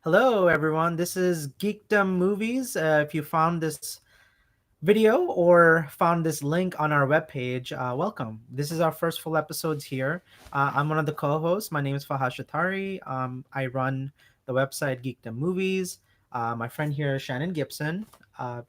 Hello, everyone. This is Geekdom Movies. If you found this video or found this link on our webpage, welcome. This is our first full episodes here. I'm one of the co-hosts. My name is Fahad Shatari. I run the website Geekdom Movies. My friend here is Shannon Gibson.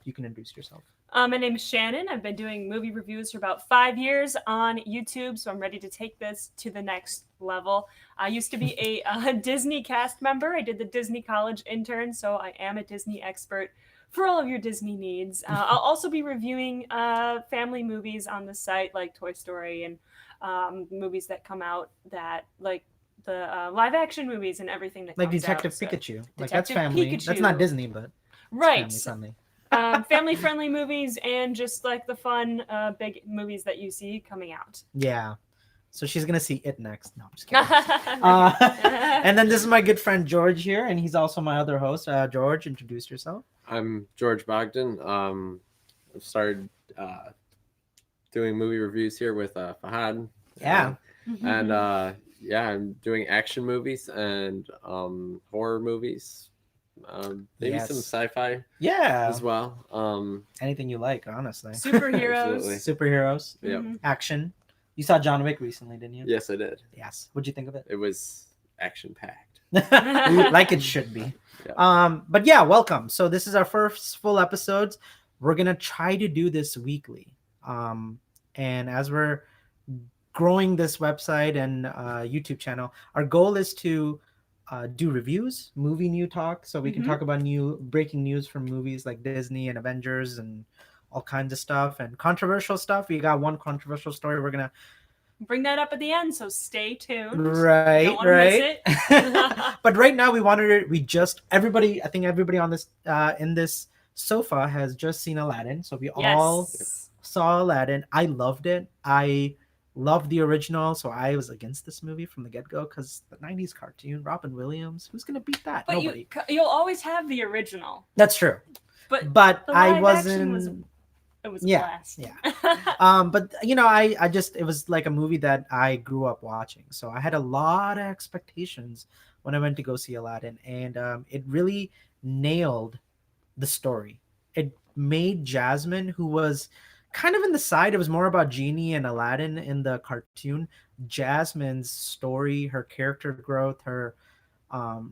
You can introduce yourself. My name is Shannon. I've been doing movie reviews for about 5 years on YouTube, so I'm ready to take this to the next level. I used to be a Disney cast member. I did the Disney College intern, so I am a Disney expert for all of your Disney needs. I'll also be reviewing family movies on the site, like Toy Story and movies that come out that like the live action movies and everything that Like comes Detective out. So, Pikachu. Like that's Detective family. That's not Pikachu. Disney, but it's Right. family friendly. Family friendly movies and just like the fun big movies that you see coming out. Yeah. So she's gonna see it next. No, I'm just kidding. And then this is my good friend George here, and he's also my other host. George, introduce yourself. I'm George Bogdan. I've started doing movie reviews here with Fahad. Yeah. And I'm doing action movies and horror movies. Maybe some Yes. sci-fi Yeah. as well. Anything you like, honestly. Superheroes. Absolutely. Superheroes, Yep. Mhm. action. You saw John Wick recently, didn't you? Yes, I did. Yes. What'd you think of it? It was action-packed. Like it should be. Yeah. But yeah, welcome. So this is our first full episodes. We're gonna try to do this weekly. And as we're growing this website and YouTube channel, our goal is to do reviews, movie new talk, so we can Mhm. talk about new breaking news from movies like Disney and Avengers and all kinds of stuff and controversial stuff. We got one controversial story we're gonna Bring that up at the end, so stay tuned. right, Don't want to miss right. it. But right now I think everybody on this in this sofa has just seen Aladdin, so we all Yes. saw Aladdin. I loved it. I loved the original, so I was against this movie from the get-go because the 90s cartoon, Robin Williams, who's gonna beat that? But Nobody. you'll always have the original. That's true. But But the I live action wasn't it was Yeah, a blast. yeah. But I just it was like a movie that I grew up watching, so I had a lot of expectations when I went to go see Aladdin, and it really nailed the story. It made Jasmine, who was kind of in the side, it was more about Genie and Aladdin in the cartoon. Jasmine's story, her character growth, her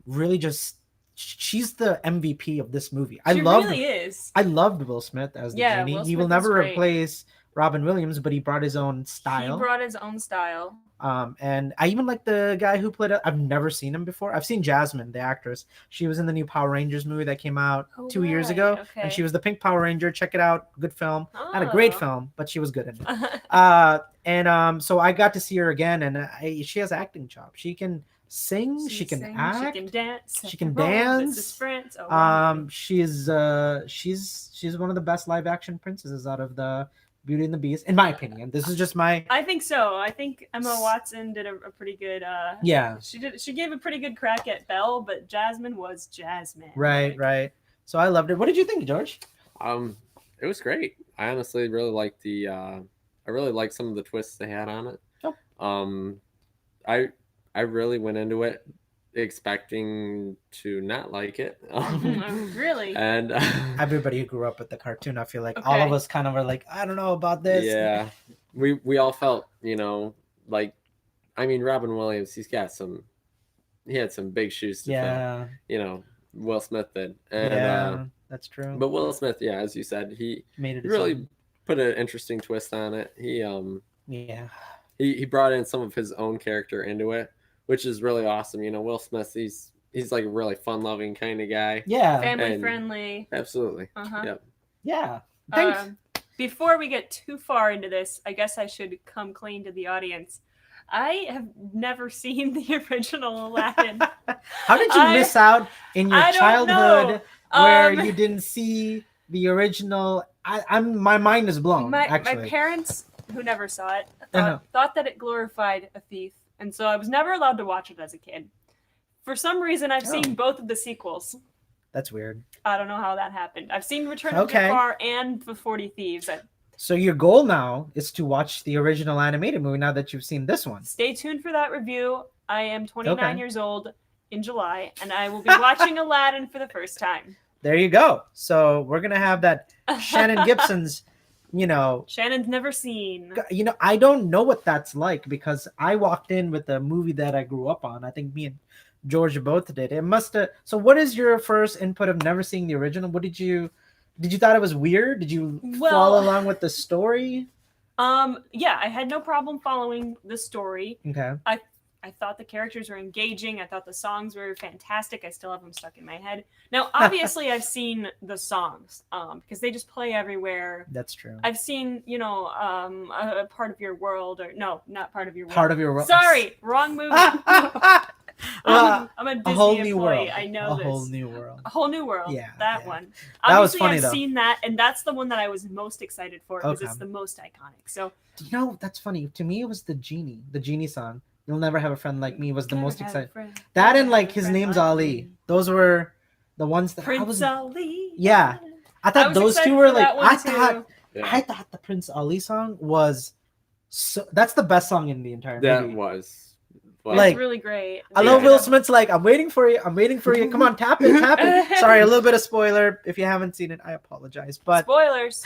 really just she's the MVP of this movie. She really is. I loved Will Smith as the Yeah, genie. Will He will Smith is never great. replace Robin Williams, but he brought his own He style. brought his own style. And I even like the guy who played it. I've never seen him before. I've seen Jasmine, the actress. She was in the new Power Rangers movie that came out Oh, 2 years right, ago, okay. and she was the Pink Power Ranger. Check it out, good film. Not a great Oh. film, but she was good in it. So I got to see her again, and she has acting chops. She can sing, she can sing, act, she can dance, she can roll, this dance. is sprint. Oh, wow. She's one of the best live action princesses out of the Beauty and the Beast, in my opinion. This is just my I think so. I think Emma Watson did a pretty good. yeah. She gave a pretty good crack at Belle, but Jasmine was Jasmine. Right, Like, right. So I loved it. What did you think, George? It was great. I honestly really liked I really liked some of the twists they had on it. Oh. I really went into it expecting to not like it. Really? And Everybody who grew up with the cartoon, I feel like all of Okay. us kind of were like, I don't know about this. yeah, we all felt, like, I mean, Robin Williams, he had some big shoes to Yeah. fill. Will Smith did. And Yeah, that's true. but Will Smith, yeah, as you said, he Made it his really own. put an interesting twist on it. Yeah. He brought in some of his own character into it, which is really awesome. Will Smith, he's like a really fun-loving kind of guy. Yeah. Family and- friendly. Absolutely. Uh-huh. Yep. Yeah. Thanks. Before we get too far into this, I guess I should come clean to the audience. I have never seen the original Aladdin. How did you miss out in your I don't childhood know. where you didn't see the original? My mind is blown. My actually. parents, who never saw it, Uh-huh. thought that it glorified a thief, and so I was never allowed to watch it as a kid. For some reason, I've seen both of the sequels. That's weird. I don't know how that happened. I've seen Return of the Okay. Jafar and The 40 Thieves. So your goal now is to watch the original animated movie now that you've seen this one. Stay tuned for that review. I am 29 Okay. years old, in July, and I will be watching Aladdin for the first time. There you go. So we're gonna have that Shannon Gibson's, you know, Shannon's never seen. I don't know what that's like because I walked in with a movie that I grew up on. I think me and George both did. It must have. So, what is your first input of never seeing the original? What did you thought it was weird? Did you follow along with the story? Yeah, I had no problem following the story. Okay. I thought the characters were engaging. I thought the songs were fantastic. I still have them stuck in my head. Now, obviously, I've seen the songs because they just play everywhere. That's true. I've seen, a Part of Your World, or no, not Part of Your World. Part of Your World. Sorry, wrong movie. I'm a Disney whole new employee. world. I know this. A whole new world. A Whole New World. Yeah, that yeah. one. That Obviously, was funny, I've though. seen that, and that's the one that I was most excited for because Okay. it's the most iconic. So, That's funny. To me, it was the genie song. You'll never have a friend like me was the Never most have a exciting. friend. That Never and like have a his friend name's like Ali. me. Those were the ones that I Prince was. Ali. Yeah. I I thought was those excited two were for like. that one, too. I thought the Prince Ali song was. So that's the best song in the entire That movie. was. It's Like, really great. I love Will Smith's like, I'm waiting for you. I'm waiting for you. Come on, tap it. Sorry, a little bit of spoiler. If you haven't seen it, I apologize. But Spoilers.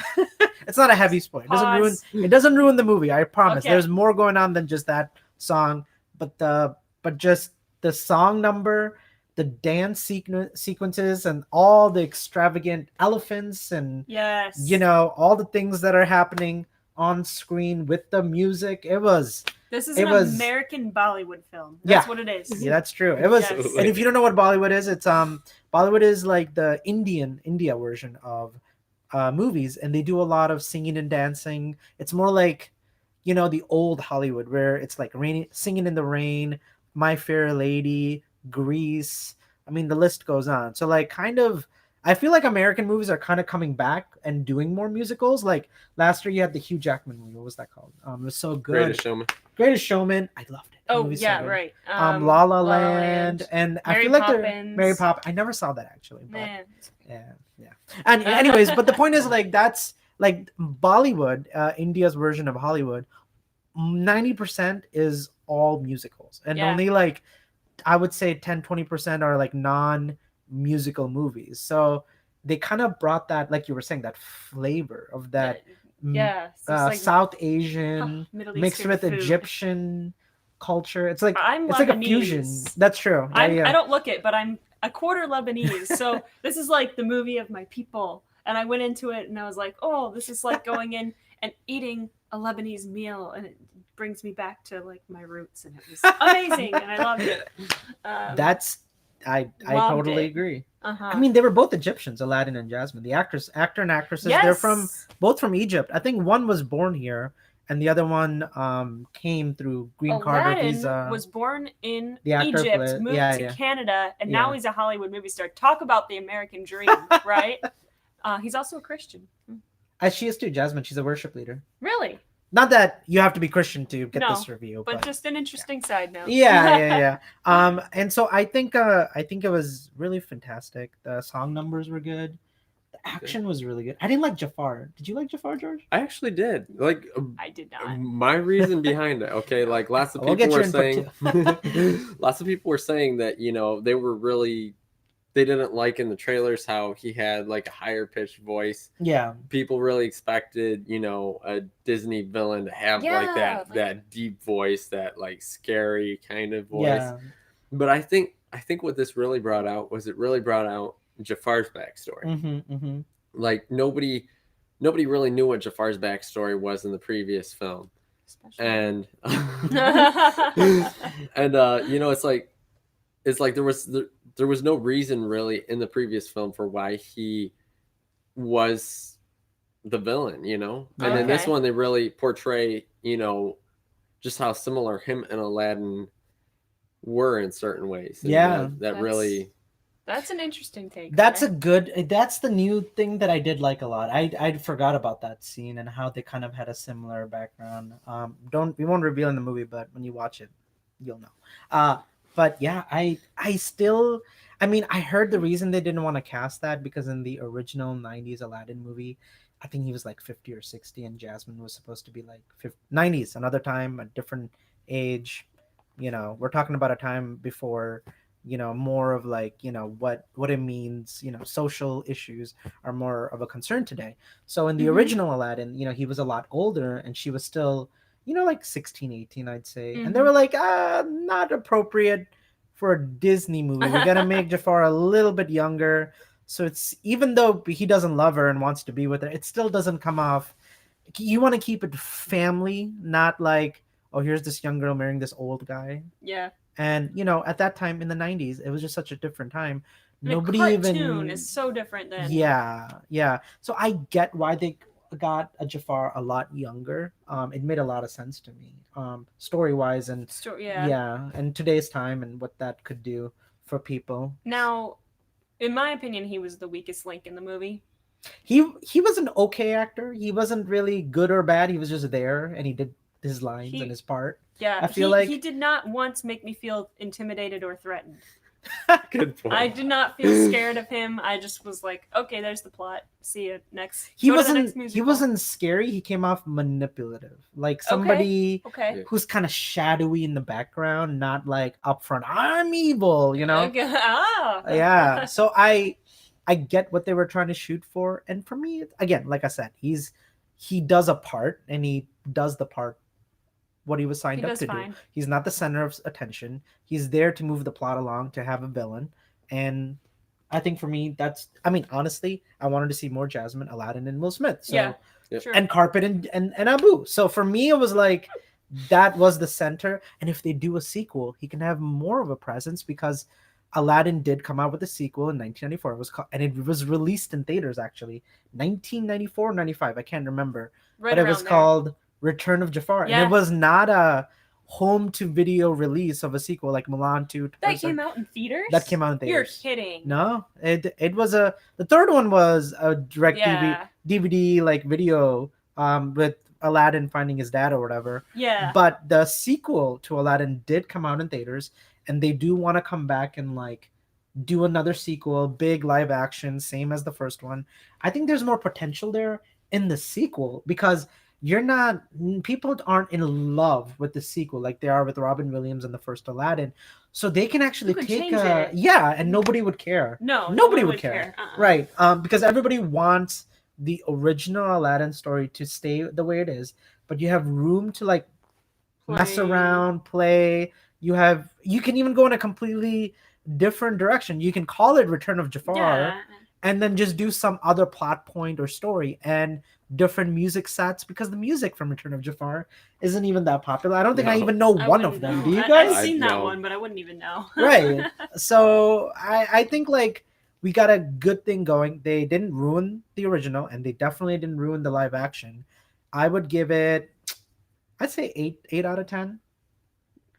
it's not a heavy spoiler. Pause. It doesn't ruin the movie. I promise. Okay. There's more going on than just that song. But just the song number, the dance sequences, and all the extravagant elephants and Yes. all the things that are happening on screen with the music. This is it an was- American Bollywood film. That's Yeah. what it is. Yeah, that's true. It was, Yes. and if you don't know what Bollywood is, it's Bollywood is like the India version of movies, and they do a lot of singing and dancing. It's more like, the old Hollywood where it's like singing in the rain, My Fair Lady, Grease. I mean, the list goes on. So like, kind of, I feel like American movies are kind of coming back and doing more musicals. Like last year, you had the Hugh Jackman movie. What was that called? It was so good. Greatest Showman. I loved it. The Oh movie's so yeah, good. right. La La Land, and I Mary feel like Poppins. Mary Poppins. I never saw that actually. But Man. yeah. And anyways, but the point is like that's like Bollywood, India's version of Hollywood. 90% is all musicals, and Yeah. only like I would say 10-20% are like non-musical movies. So they kind of brought that, like you were saying, that flavor of that Yeah. It's like South Asian Middle mixed Eastern with food. Egyptian culture. It's like I'm it's like a fusion. Lebanese. That's true. I don't look it, but I'm a quarter Lebanese. So this is like the movie of my people. And I went into it and I was like, oh, this is like going in and eating a Lebanese meal, and it brings me back to like my roots, and it was amazing, and I loved it. I Loved totally it. agree. Uh-huh. I mean, they were both Egyptians, Aladdin and Jasmine. The actor and actresses, they're both from Egypt. I think one was born here, and the other one came through green card Aladdin visa. was born in The actor Egypt, moved to Canada, and now he's a Hollywood movie star. Talk about the American dream, right? He's also a Christian. She is too, Jasmine. She's a worship leader. Really? Not that you have to be Christian to get No, this review, but just an interesting side note. Yeah. And so I think it was really fantastic. The song numbers were good. The action was really good. I didn't like Jafar. Did you like Jafar, George? I actually did. Like, I did not. my reason behind it. Okay, like lots of We'll people get were your saying, lots of people were saying that they didn't like in the trailers how he had like a higher pitched voice. Yeah. People really expected, a Disney villain to have like that deep voice, that like scary kind of voice. Yeah. But I think what this really brought out was it really brought out Jafar's backstory. Mm-hmm. Like nobody really knew what Jafar's backstory was in the previous film. And it's like there was no reason really in the previous film for why he was the villain, And in this one they really portray, just how similar him and Aladdin were in certain ways. And that's an interesting take. That's the new thing that I did like a lot. I forgot about that scene and how they kind of had a similar background. We won't reveal in the movie, but when you watch it, you'll know. But yeah, I heard the reason they didn't want to cast that because in the original 90s Aladdin movie, I think he was like 50 or 60 and Jasmine was supposed to be like 90s, another time, a different age. We're talking about a time before more of like what it means. Social issues are more of a concern today. So in the Mm-hmm. original Aladdin, he was a lot older, and she was still like 16, 18, I'd say. And they Mm-hmm. were like, not appropriate for a Disney movie. We got to make Jafar a little bit younger. So it's, even though he doesn't love her and wants to be with her, it still doesn't come off. You want to keep it family, not like, oh, here's this young girl marrying this old guy. Yeah. And at that time in the 90s, it was just such a different time. And a Nobody cartoon even. is so different than. Yeah. So I get why they got a Jafar a lot younger. It made a lot of sense to me, story wise, and Yeah. and today's time and what that could do for people. Now, in my opinion, he was the weakest link in the movie. He was an okay actor. He wasn't really good or bad. He was just there, and he did his lines and his part. Yeah, I feel like he did not once make me feel intimidated or threatened. Good point. I did not feel scared of him. I just was like, okay, there's the plot. See you next. He Go to the next wasn't. He musical. wasn't scary. He came off manipulative, like somebody Okay. who's kind of shadowy in the background, not like upfront. I'm evil, Okay. Ah. Yeah. So I get what they were trying to shoot for, and for me, again, like I said, he does a part, and he does the part what he was signed up to do. He's not the center of attention. He's there to move the plot along, to have a villain. And I think for me, honestly, I wanted to see more Jasmine, Aladdin, and Will Smith. So, yeah, sure. And Carpet and Abu. So for me, it was like, that was the center. And if they do a sequel, he can have more of a presence, because Aladdin did come out with a sequel in 1994. It was and it was released in theaters, actually. 1994, 95. I can't remember. Right, but it was called Return of Jafar. Yeah. And it was not a home to video release of a sequel like Mulan 2. That came out in theaters? That came out in theaters. You're kidding. No, it was the third one was a direct DVD like video with Aladdin finding his dad or whatever. Yeah. But the sequel to Aladdin did come out in theaters, and they do want to come back and like do another sequel, big live action, same as the first one. I think there's more potential there in the sequel, because people aren't in love with the sequel like they are with Robin Williams and the first Aladdin. So they can actually take and nobody would care. Nobody would care. Right. Because everybody wants the original Aladdin story to stay the way it is, but you have room to like mess around, play. You can even go in a completely different direction. You can call it Return of Jafar and then just do some other plot point or story and different music sets, because the music from Return of Jafar isn't even that popular. I don't think I even know one of them. Do you guys? I've seen that one, but I wouldn't even know. Right. So I think like we got a good thing going. They didn't ruin the original, and they definitely didn't ruin the live action. I would give it, I'd say 8 out of 10.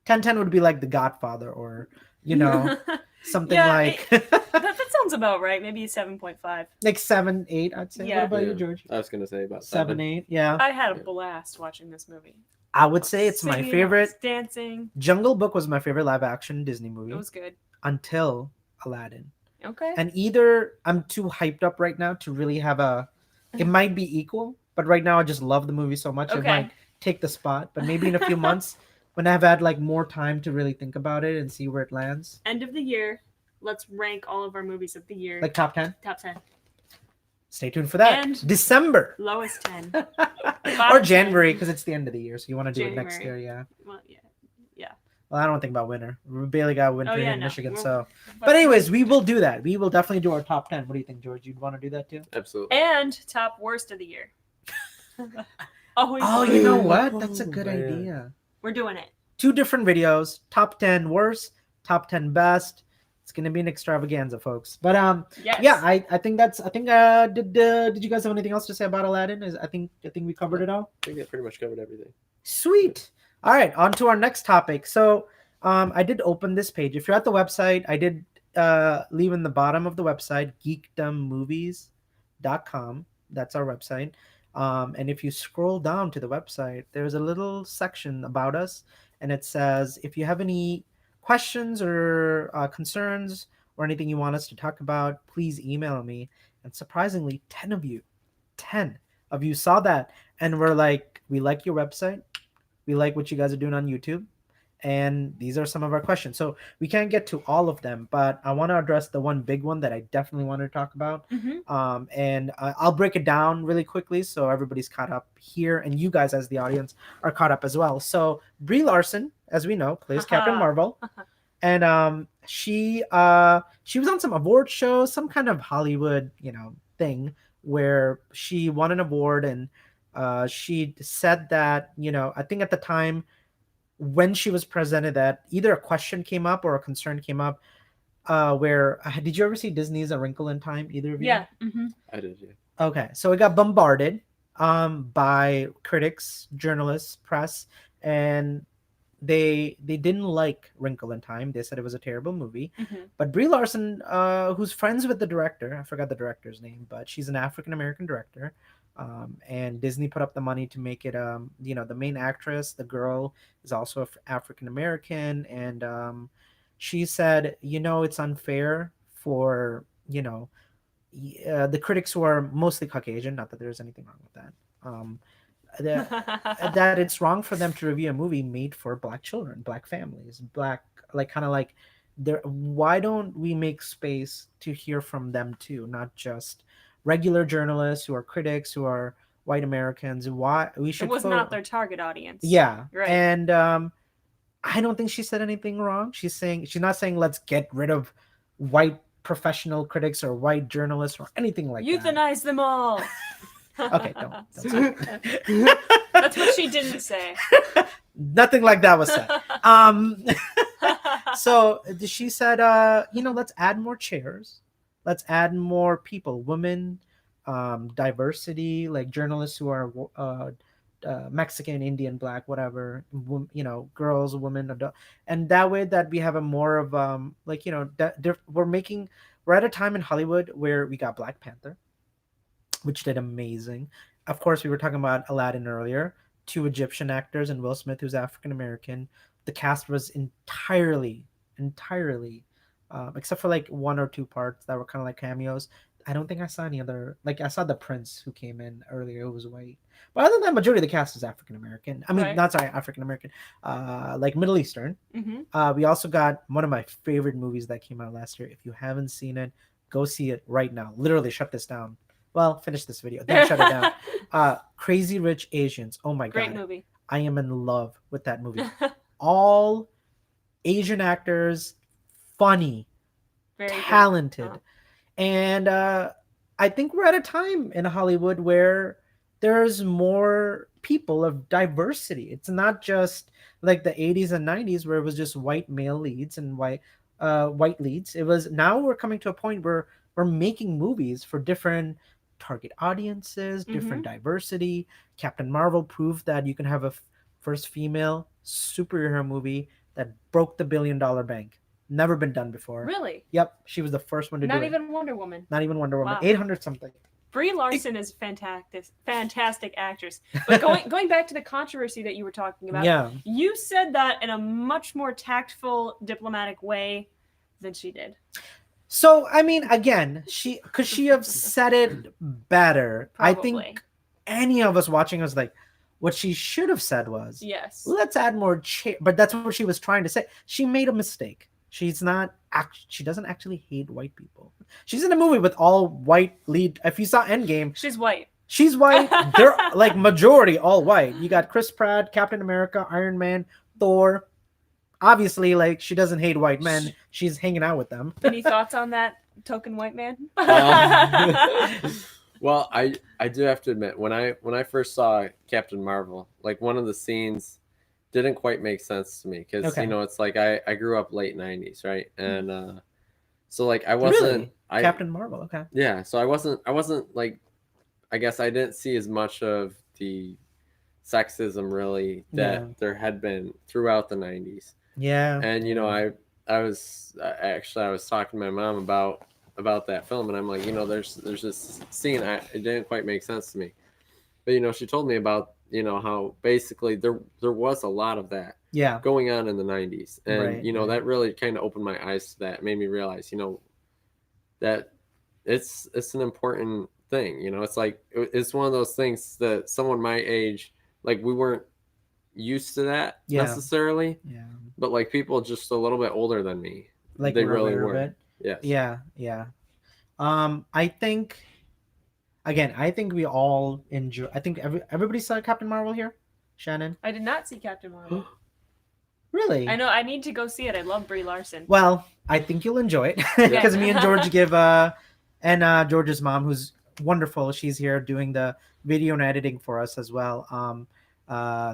10 would be like The Godfather, or something like that sounds about right. Maybe 7.5. Like 7, 8, I'd say. What about you, George? I was gonna say about 7, 8. Yeah. I had a blast watching this movie. I would say it's my favorite. Dancing. Jungle Book was my favorite live action Disney movie. It was good. Until Aladdin. Okay. And either I'm too hyped up right now to really have it might be equal, but right now I just love the movie so much. It might take the spot, but maybe in a few months when I've had like more time to really think about it and see where it lands. End of the year, let's rank all of our movies of the year. Like top 10? Top 10. Stay tuned for that. And December. Lowest 10. Or January, because it's the end of the year, so you want to do it next year, yeah. Well, yeah. Well, I don't think about winter. We barely got winter in Michigan, so. But anyways, we will do that. We will definitely do our top 10. What do you think, George? You'd want to do that too? Absolutely. And top worst of the year. Oh, you know what? That's a good idea. We're doing it. 2 different videos. Top 10 worst, top 10 best. It's gonna be an extravaganza, folks. But yeah, I think did you guys have anything else to say about Aladdin? I think we covered it all. I think that pretty much covered everything. Sweet. All right, on to our next topic. So I did open this page. If you're at the website, I did leave in the bottom of the website GeekdomMOVIES.com. That's our website. And if you scroll down to the website, there's a little section about us, and it says if you have any questions or concerns or anything you want us to talk about, please email me. And surprisingly, 10 of you saw that and were like, we like your website. We like what you guys are doing on YouTube. And these are some of our questions. So we can't get to all of them, but I want to address the one big one that I definitely want to talk about. And I'll break it down really quickly so everybody's caught up here, and you guys as the audience are caught up as well. So Brie Larson, as we know, plays Captain Marvel. And she was on some award show, some kind of Hollywood, thing where she won an award, and she said that, I think at the time when she was presented that either a question came up or a concern came up, where did you ever see Disney's A Wrinkle in Time, either of you? Yeah. I did, yeah. Okay, so it got bombarded by critics, journalists, press, and they didn't like Wrinkle in Time. They said it was a terrible movie. But Brie Larson, who's friends with the director, I forgot the director's name, but she's an African American director. And Disney put up the money to make it. The main actress, the girl, is also African American, and she said, it's unfair for the critics who are mostly Caucasian. Not that there's anything wrong with that. That it's wrong for them to review a movie made for black children, black families, black, like, kind of like, why don't we make space to hear from them too, not just regular journalists who are critics, who are white Americans? Why we should it was not their target audience. Yeah, right. And I don't think she said anything wrong. She's not saying let's get rid of white professional critics or white journalists or anything like that. Euthanize them all. Okay, don't say That's what she didn't say. Nothing like that was said. So she said, let's add more chairs. Let's add more people, women, diversity, like journalists who are Mexican, Indian, black, whatever, girls, women, adult. And that way that we have a more of, we're at a time in Hollywood where we got Black Panther, which did amazing. Of course, we were talking about Aladdin earlier. 2 Egyptian actors and Will Smith, who's African American. The cast was entirely, except for like 1 or 2 parts that were kind of like cameos. I don't think I saw any other. Like, I saw the prince who came in earlier, who was white. But other than that, majority of the cast is African American. I mean, right. Not sorry, African American. Like Middle Eastern. We also got one of my favorite movies that came out last year. If you haven't seen it, go see it right now. Literally, shut this down. Well, finish this video, then shut it down. Crazy Rich Asians. Oh my Great god. movie. I am in love with that movie. All Asian actors, funny, very talented. And I think we're at a time in Hollywood where there's more people of diversity. It's not just like the 80s and 90s where it was just white male leads and white leads. It was, now we're coming to a point where we're making movies for different target audiences, different diversity. Captain Marvel proved that you can have a first female superhero movie that broke the $1 billion bank. Never been done before. Really? Yep, she was the first one to do it. Not even Wonder Woman. Not even Wonder Woman. Wow. 800 something. Brie Larson is fantastic actress. But going back to the controversy that you were talking about, Yeah. You said that in a much more tactful, diplomatic way than she did. So, I mean, again, could she have said it better? Probably. I think any of us watching was like, what she should have said was, yes, let's add more but that's what she was trying to say. She made a mistake. She doesn't actually hate white people. She's in a movie with all white lead. If you saw Endgame, she's white. She's white. They're like majority all white. You got Chris Pratt, Captain America, Iron Man, Thor. Obviously, like, she doesn't hate white men. She's hanging out with them. Any thoughts on that token white man? Well, I do have to admit, when I first saw Captain Marvel, like, one of the scenes didn't quite make sense to me because it's like I grew up late 90s, right? And so like I wasn't Captain Marvel, okay. Yeah, so I wasn't like, I guess I didn't see as much of the sexism really that there had been throughout the 90s. Yeah. And I was talking to my mom about that film, and I'm like, there's this scene, it didn't quite make sense to me. But she told me about how basically there was a lot of that going on in the 90s, and that really kind of opened my eyes to that. It made me realize that it's an important thing. It's like, it's one of those things that someone my age, like, we weren't used to that necessarily. but like people just a little bit older than me, Like they we're really aware of were. it. Yes. Yeah, yeah. I think again, I think we all enjoy. I think everybody saw Captain Marvel here. Shannon, I did not see Captain Marvel. I really? know I need to go see it. I love Brie Larson. Well, I think you'll enjoy it because me and George give and George's mom, who's wonderful, she's here doing the video and editing for us as well.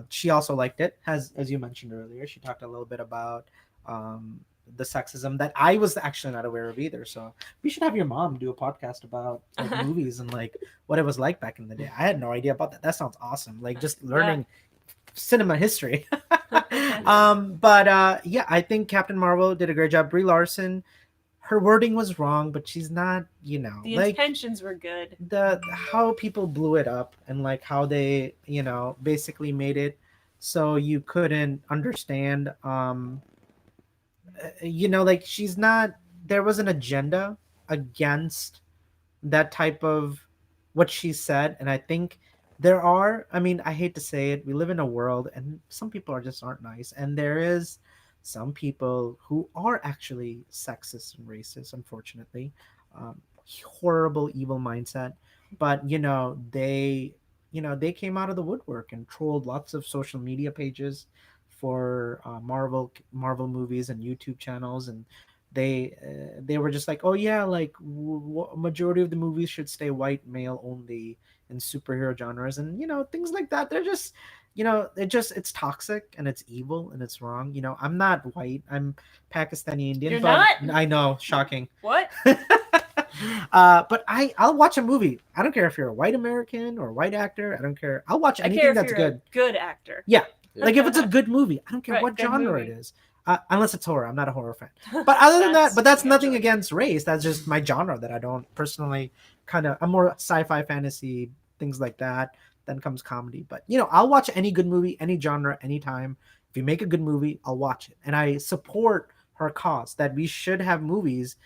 She also liked it, as you mentioned earlier. She talked a little bit about um the sexism that I was actually not aware of either. So we should have your mom do a podcast about like movies and like what it was like back in the day. I had no idea about that. That sounds awesome. Like just learning cinema history. But yeah, I think Captain Marvel did a great job. Brie Larson, her wording was wrong, but she's not, The like intentions were good. the how people blew it up and like how they, basically made it so you couldn't understand. Like she's not. There was an agenda against that type of what she said, and I think there are, I mean, I hate to say it, we live in a world and some people are just aren't nice, and there is some people who are actually sexist and racist, unfortunately. um, Horrible evil mindset, but they came out of the woodwork and trolled lots of social media pages for Marvel movies and YouTube channels, and they were just like, oh yeah, like majority of the movies should stay white male only in superhero genres, and things like that. They're just it's toxic and it's evil and it's wrong. I'm not white, I'm Pakistani Indian. You're but not? I know, shocking. What? But I'll watch a movie. I don't care if you're a white American or a white actor. I don't care. I'll watch I anything care if that's you're good. a good actor. Yeah, like if it's a good movie, I don't care Right, what good genre movie. it is. Unless it's horror, I'm not a horror fan. But other than that, but that's your nothing choice. against race. That's just my genre that I don't personally I'm more sci-fi, fantasy, things like that. Then comes comedy. But I'll watch any good movie, any genre, anytime. If you make a good movie, I'll watch it, and I support her cause that we should have movies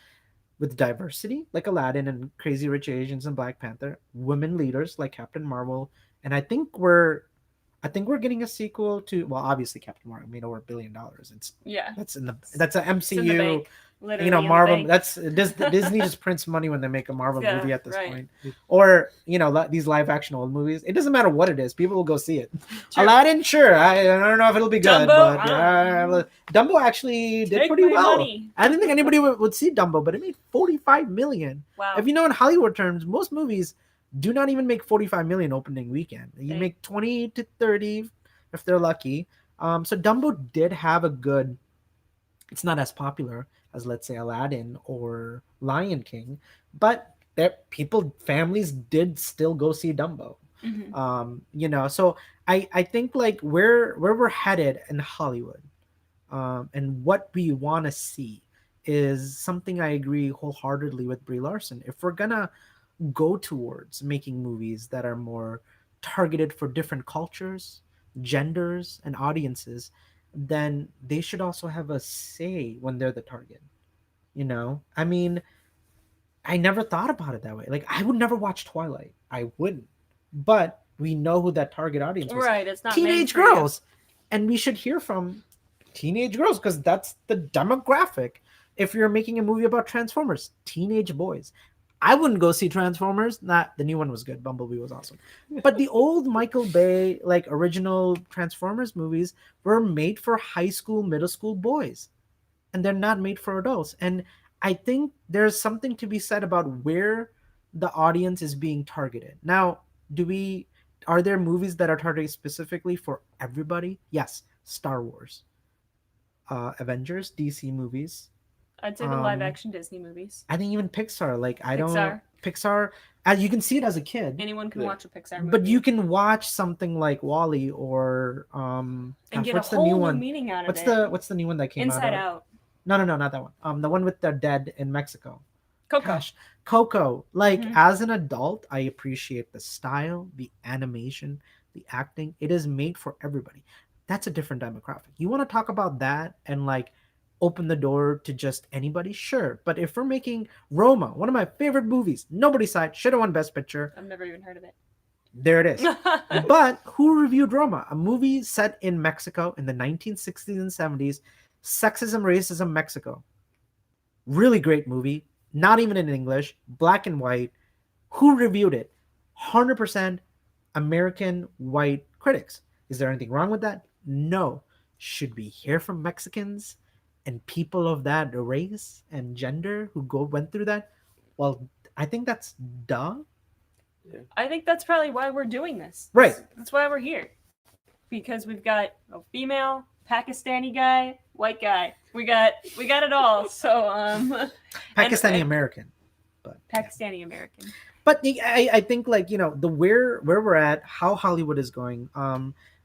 with diversity like Aladdin and Crazy Rich Asians and Black Panther, women leaders like Captain Marvel, and I think we're getting a sequel to, well, obviously Captain Marvel made over $1 billion. Yeah. That's a It's in the MCU. bank. Literally in the Marvel. bank. That's Disney just prints money when they make a Marvel Yeah, movie at this right. point, or these live action old movies. It doesn't matter what it is; people will go see it. True. Aladdin, sure. I don't know if it'll be good, Dumbo? but Dumbo actually did Take pretty my well. money. I didn't think anybody would see Dumbo, but it made 45 million. Wow. If you know, in Hollywood terms, most movies do not even make 45 million opening weekend. You make 20 to 30 if they're lucky. So Dumbo did have a good. It's not as popular as, let's say, Aladdin or Lion King, but families did still go see Dumbo. So I think like where we're headed in Hollywood, and what we want to see is something I agree wholeheartedly with Brie Larson. If we're gonna go towards making movies that are more targeted for different cultures, genders, and audiences, then they should also have a say when they're the target. I mean, I never thought about it that way. Like, I would never watch Twilight. I wouldn't. But we know who that target audience was. Right, it's not teenage made for girls. And we should hear from teenage girls because that's the demographic. If you're making a movie about Transformers, teenage boys. I wouldn't go see Transformers. Not the new one was good. Bumblebee was awesome. But the old Michael Bay, like original Transformers movies, were made for high school, middle school boys. And they're not made for adults. And I think there's something to be said about where the audience is being targeted. Now, are there movies that are targeted specifically for everybody? Yes. Star Wars, Avengers, DC movies. I'd say the live action Disney movies. I think even Pixar. Like Pixar. Pixar. As you can see it as a kid. Anyone can watch a Pixar movie. But you can watch something like WALL-E or and get what's a the new whole one? meaning out of What's it. what's the new one that came Inside out? Out. No, not that one. The one with the dead in Mexico. Coco. Gosh, Coco. Like as an adult, I appreciate the style, the animation, the acting. It is made for everybody. That's a different demographic. You want to talk about that and like open the door to just anybody? Sure. But if we're making Roma, one of my favorite movies, nobody saw it, should have won Best Picture. I've never even heard of it. There it is. But who reviewed Roma? A movie set in Mexico in the 1960s and 70s Sexism, Racism, Mexico. Really great movie. Not even in English, black and white. Who reviewed it? 100% American white critics. Is there anything wrong with that? No. Should we hear from Mexicans and people of that race and gender who went through that? Well, I think that's dumb. I think that's probably why we're doing this. Right. That's why we're here. Because we've got a female, Pakistani guy, white guy. We got it all. So Pakistani American, but Pakistani American. But I think like the where we're at, how Hollywood is going.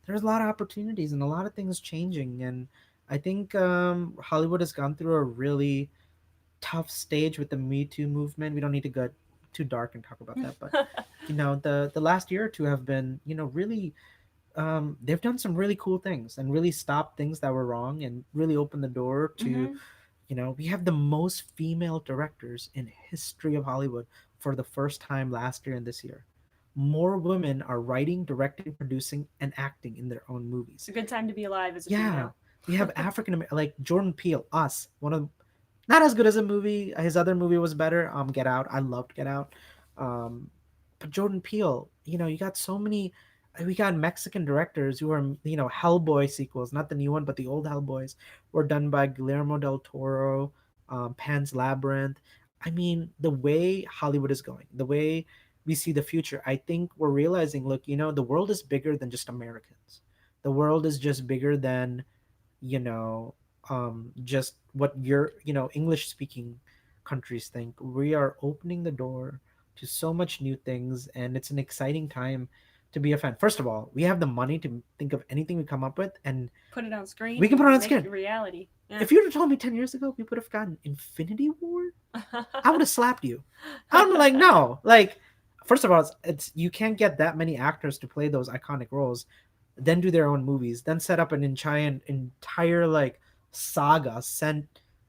There's a lot of opportunities and a lot of things changing, and I think Hollywood has gone through a really tough stage with the Me Too movement. We don't need to go too dark and talk about that, but the last year or two have been really they've done some really cool things and really stopped things that were wrong and really opened the door to we have the most female directors in history of Hollywood for the first time last year and this year. More women are writing, directing, producing, and acting in their own movies. It's a good time to be alive as a female. We have African American, like Jordan Peele, Us, one of not as good as a movie. His other movie was better. Get Out. I loved Get Out. But Jordan Peele, you got so many. We got Mexican directors who are, Hellboy sequels, not the new one, but the old Hellboys were done by Guillermo del Toro, Pan's Labyrinth. I mean, the way Hollywood is going, the way we see the future, I think we're realizing, look, the world is bigger than just Americans. The world is just bigger than, just what your, English speaking countries think. We are opening the door to so much new things, and it's an exciting time to be a fan. First of all, we have the money to think of anything we come up with and put it on screen. We can put it on make screen. It reality. Yeah. If you would have told me 10 years ago we would have gotten Infinity War, I would have slapped you. I'm like, no. Like, first of all, it's you can't get that many actors to play those iconic roles, then do their own movies, then set up an entire like saga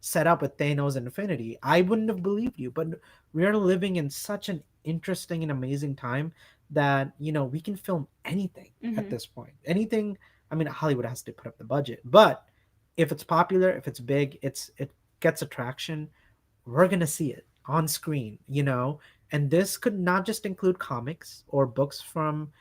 set up with Thanos and Infinity. I wouldn't have believed you, but we are living in such an interesting and amazing time that we can film anything at this point. Anything. I mean, Hollywood has to put up the budget, but if it's popular, if it's big, it gets attraction, we're gonna see it on screen, and this could not just include comics or books from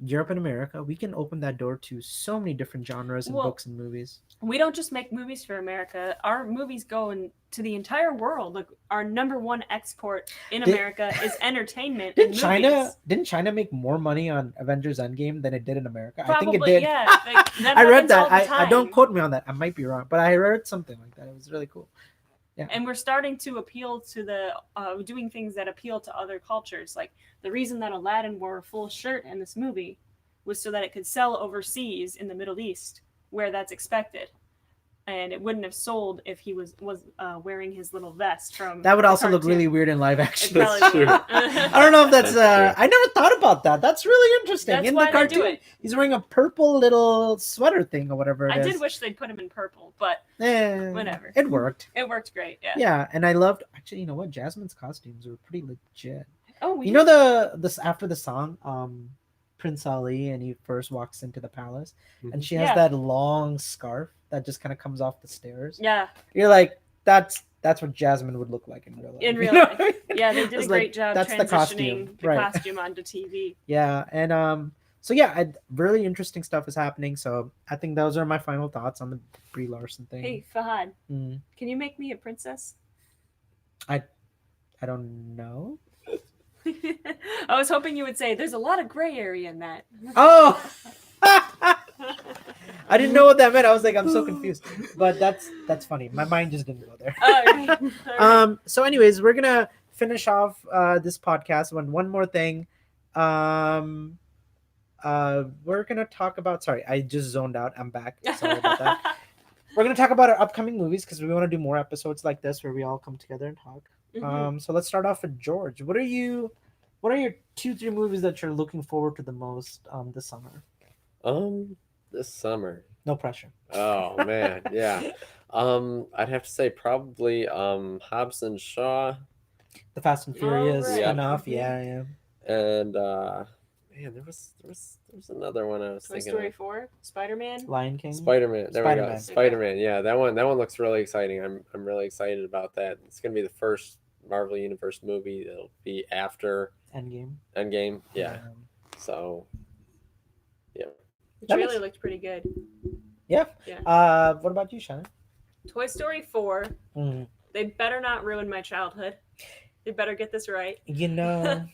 Europe and America. We can open that door to so many different genres and books and movies. We don't just make movies for America. Our movies go to the entire world. Like, our number one export in America is entertainment. Didn't China make more money on Avengers Endgame than it did in America? Probably, I think it did. Yeah. Like, I read that. I don't quote me on that. I might be wrong, but I read something like that. It was really cool. Yeah. And we're starting to appeal to the doing things that appeal to other cultures. Like, the reason that Aladdin wore a full shirt in this movie was so that it could sell overseas in the Middle East, where that's expected. And it wouldn't have sold if he was wearing his little vest from. That would also look really weird in live action. That's true. I don't know if that's. I never thought about that. That's really interesting. That's in why the cartoon, they do it. He's wearing a purple little sweater thing or whatever it is. I did wish they'd put him in purple, but whatever. It worked. It worked great. Yeah. Yeah, and I loved. Actually, you know what? Jasmine's costumes were pretty legit. Oh, this after the song, Prince Ali, and he first walks into the palace, and she has that long scarf that just kind of comes off the stairs. Yeah. You're like, that's what Jasmine would look like in real life. In real life. Yeah, they did a great job that's transitioning the costume onto TV. Yeah, and so yeah, really interesting stuff is happening. So I think those are my final thoughts on the Brie Larson thing. Hey, Fahad, can you make me a princess? I don't know. I was hoping you would say there's a lot of gray area in that. Oh. I didn't know what that meant. I was like, I'm so confused. But that's funny. My mind just didn't go there. All right. So anyways, we're gonna finish off this podcast. One more thing. We're gonna talk about. Sorry, I just zoned out. I'm back. Sorry about that. We're gonna talk about our upcoming movies because we want to do more episodes like this where we all come together and talk. So let's start off with George. What are your 2-3 movies that you're looking forward to the most this summer? This summer. No pressure. Oh man, yeah. I'd have to say probably Hobbs and Shaw. The Fast and Furious right. enough. Yeah. And Man, there was another one I was Toy thinking Story of. 4, Spider-Man. Lion King. Spider-Man. There we go. Spider-Man. Spider-Man. Yeah, that one looks really exciting. I'm really excited about that. It's gonna be the first Marvel Universe movie that'll be after Endgame. Endgame. Yeah. So, yeah. The That trailer makes- looked pretty good. Yeah. Yeah. What about you, Shannon? Toy Story 4. Mm. They better not ruin my childhood. They better get this right. You know,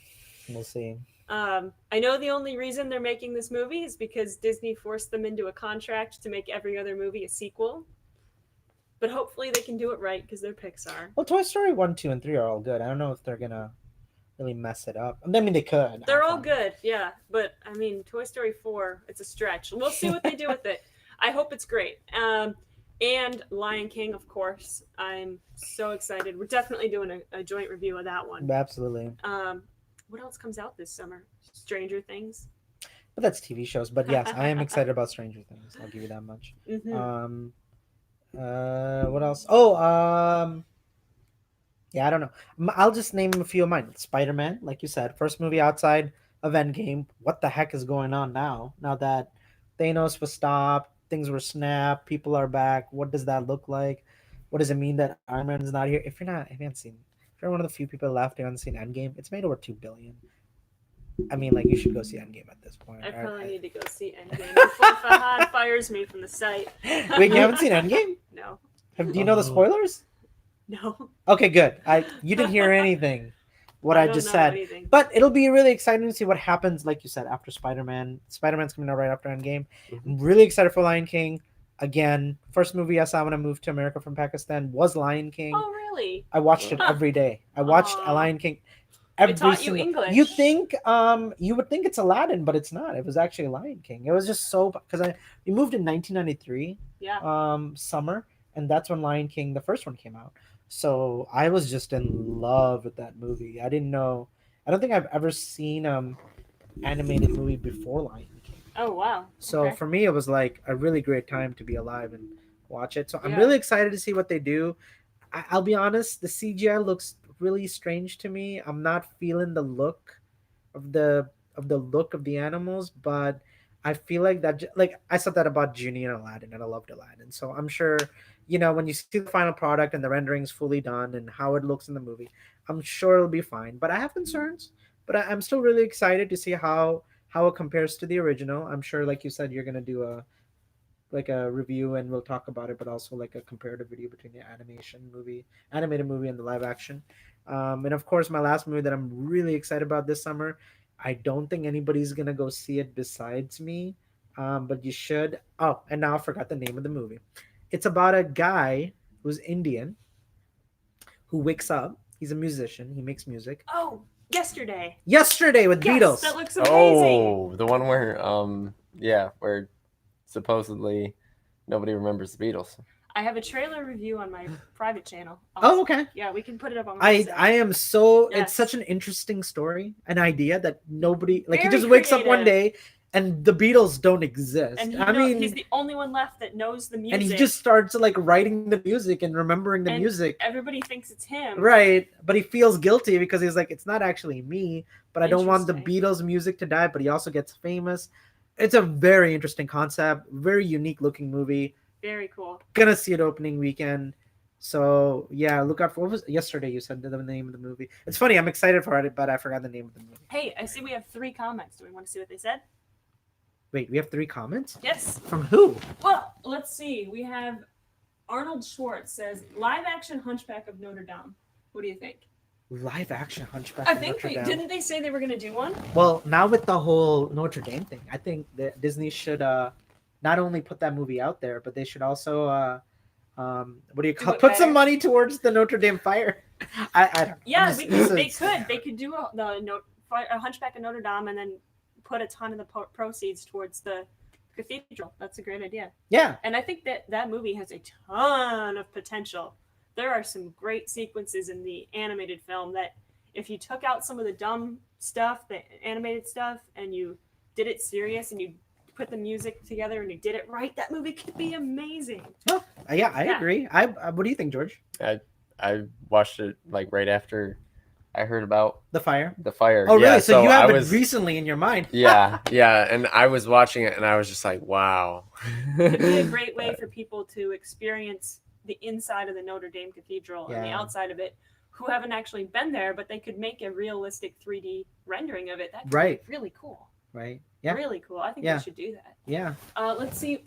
we'll see. I know the only reason they're making this movie is because Disney forced them into a contract to make every other movie a sequel. But hopefully they can do it right because they're Pixar. Well, Toy Story 1, 2, and 3 are all good. I don't know if they're gonna really mess it up. I mean, they could. They're all good, yeah. But, I mean, Toy Story 4, it's a stretch. We'll see what they do with it. I hope it's great. And Lion King, of course. I'm so excited. We're definitely doing a joint review of that one. Absolutely. What else comes out this summer? Stranger Things. But that's TV shows. But yes, I am excited about Stranger Things. I'll give you that much. Mm-hmm. What else? Oh, yeah, I don't know. I'll just name a few of mine. Spider-Man, like you said, first movie outside of Endgame. What the heck is going on now? Now that Thanos was stopped, things were snapped, people are back. What does that look like? What does it mean that Iron Man is not here? If you haven't seen, if you're one of the few people left who haven't seen Endgame, it's made over $2 billion. I mean, like, you should go see Endgame at this point. I probably need to go see Endgame before Fahad fires me from the site. Wait, you haven't seen Endgame? No. Do you know the spoilers? No. Okay, good. You didn't hear anything. What I don't just know said. anything. But it'll be really exciting to see what happens, like you said, after Spider-Man. Spider-Man's coming out right after Endgame. I'm really excited for Lion King. Again, first movie I saw when I moved to America from Pakistan was Lion King. Oh, really? I watched it every day. I watched Aw. Lion King They every taught you single. English. You would think it's Aladdin, but it's not. It was actually Lion King. It was just so because we moved in 1993. Yeah. Summer, and that's when Lion King, the first one, came out. So I was just in love with that movie. I didn't know. I don't think I've ever seen animated movie before Lion King. Oh, wow. So Okay. for me, it was like a really great time to be alive and watch it. So I'm Yeah. really excited to see what they do. I'll be honest, the CGI looks really strange to me. I'm not feeling the look of the look of the animals, but I feel like that. Like I said that about Genie and Aladdin, and I loved Aladdin. So I'm sure, when you see the final product and the rendering's fully done and how it looks in the movie, I'm sure it'll be fine. But I have concerns. But I'm still really excited to see how it compares to the original. I'm sure, like you said, you're gonna do a review and we'll talk about it, but also like a comparative video between the animated movie and the live action. And of course, my last movie that I'm really excited about this summer, I don't think anybody's gonna go see it besides me, but you should. Oh, and now I forgot the name of the movie. It's about a guy who's Indian who wakes up. He's a musician. He makes music. Oh, Yesterday. Yesterday with Yes, Beatles. that looks amazing. Oh, the one where where supposedly nobody remembers the Beatles. I have a trailer review on my private channel. Oh, okay. Yeah, we can put it up on my website. I am so Yes. It's such an interesting story, an idea that nobody like. He Very just wakes up one creative. day and the Beatles don't exist. And I mean, he's the only one left that knows the music. and he just starts like writing the music and remembering the And music. Everybody thinks it's him. Right, but he feels guilty because he's like, it's not actually me, but I don't want the Interesting. Beatles music to die. But he also gets famous. It's a very interesting concept, very unique looking movie. Very cool. Gonna see it opening weekend. So yeah, look out for what was yesterday. You said the name of the movie. It's funny. I'm excited for it, but I forgot the name of the movie. Hey, I see we have 3 comments. Do we want to see what they said? Wait, we have 3 comments Yes. from who? Well, let's see. We have Arnold Schwartz says live action Hunchback of Notre Dame. What do you think? Live action Hunchback. I of think Notre Dame. didn't they say they were going to do one? Well, now with the whole Notre Dame thing, I think that Disney should not only put that movie out there, but they should also what do you call it put some better. money towards the Notre Dame fire. I don't know. Yeah, I'm just- they could. They could do a Hunchback of Notre Dame and then put a ton of the proceeds towards the cathedral. That's a great idea. Yeah. And I think that movie has a ton of potential. There are some great sequences in the animated film that if you took out some of the dumb stuff, the animated stuff, and you did it serious and you put the music together and you did it right, that movie could be amazing. Oh, yeah, I Yeah. agree. What do you think, George? I watched it like right after I heard about The fire. the fire. Oh, Yeah, really? So you I have was, it recently in your mind. yeah, and I was watching it, and I was just like, wow. It'd be a great way for people to experience the inside of the Notre Dame Cathedral and the Yeah. outside of it, who haven't actually been there, but they could make a realistic 3D rendering of it. That could Right. be really cool. Right. Yeah. Really cool. I think Yeah. they should do that. Yeah. Let's see.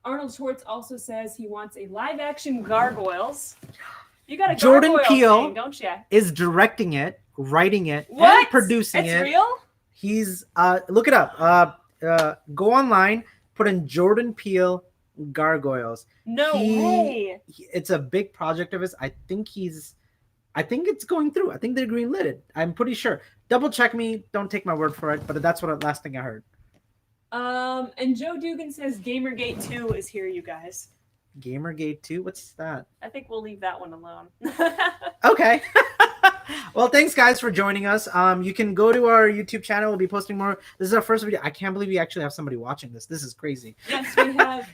Arnold Schwartz also says he wants a live-action Gargoyles. You got a Jordan Gargoyle Peele thing, don't you? Is directing it, writing it, What? and producing It's it. real? He's look it up. Go online, put in Jordan Peele Gargoyles. No way. It's a big project of his. I think it's going through. I think they're greenlit it. I'm pretty sure. Double check me. Don't take my word for it. But that's what last thing I heard. And Joe Dugan says Gamergate 2 is here, you guys. Gamergate 2? What's that? I think we'll leave that one alone. Okay. Well, thanks guys for joining us. You can go to our YouTube channel. We'll be posting more. This is our first video. I can't believe we actually have somebody watching this. This is crazy. Yes, we have.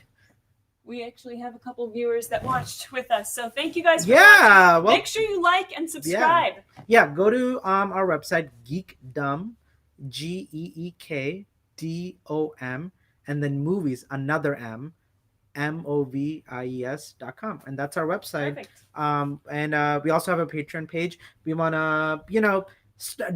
We actually have a couple viewers that watched with us. So thank you guys for watching. Well, make sure you like and subscribe. Yeah, go to our website, Geekdom, GeekDom, and then movies, another M, movies.com, and that's our website. Perfect. And we also have a Patreon page. We want to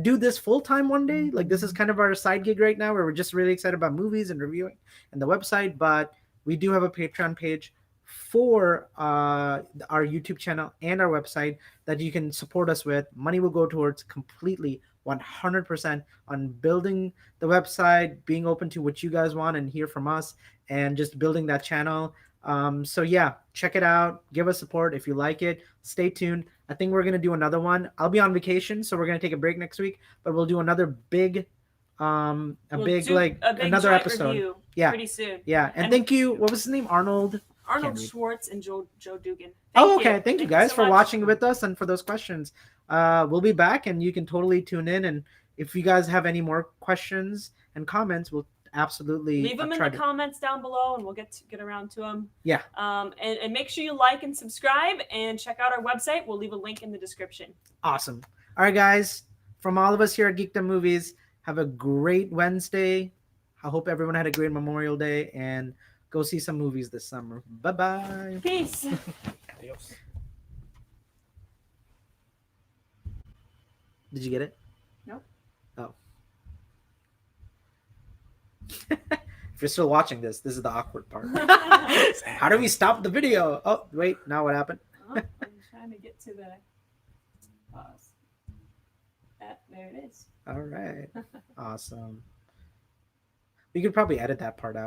do this full-time one day. Like, this is kind of our side gig right now, where we're just really excited about movies and reviewing and the website, but we do have a Patreon page for our YouTube channel and our website that you can support us with. Money will go towards completely 100% on building the website, being open to what you guys want and hear from us, and just building that channel. So yeah, check it out. Give us support if you like it. Stay tuned. I think we're gonna do another one. I'll be on vacation, so we're gonna take a break next week, but we'll do another big another episode. Yeah, pretty soon. Yeah, and thank you. What was his name? Arnold Schwartz and Joe Dugan. Thank you guys so for much. watching with us and for those questions. We'll be back, and you can totally tune in. And if you guys have any more questions and comments, we'll absolutely leave them in the comments down below, and we'll get around to them. Yeah. And make sure you like and subscribe, and check out our website. We'll leave a link in the description. Awesome. All right, guys. From all of us here at Geekdom Movies, have a great Wednesday. I hope everyone had a great Memorial Day, and go see some movies this summer. Bye-bye. Peace. Adios. Did you get it? Nope. Oh. If you're still watching this is the awkward part. How do we stop the video? Oh, wait. Now what happened? I'm trying to get to the pause. There it is. All right. Awesome. We could probably edit that part out.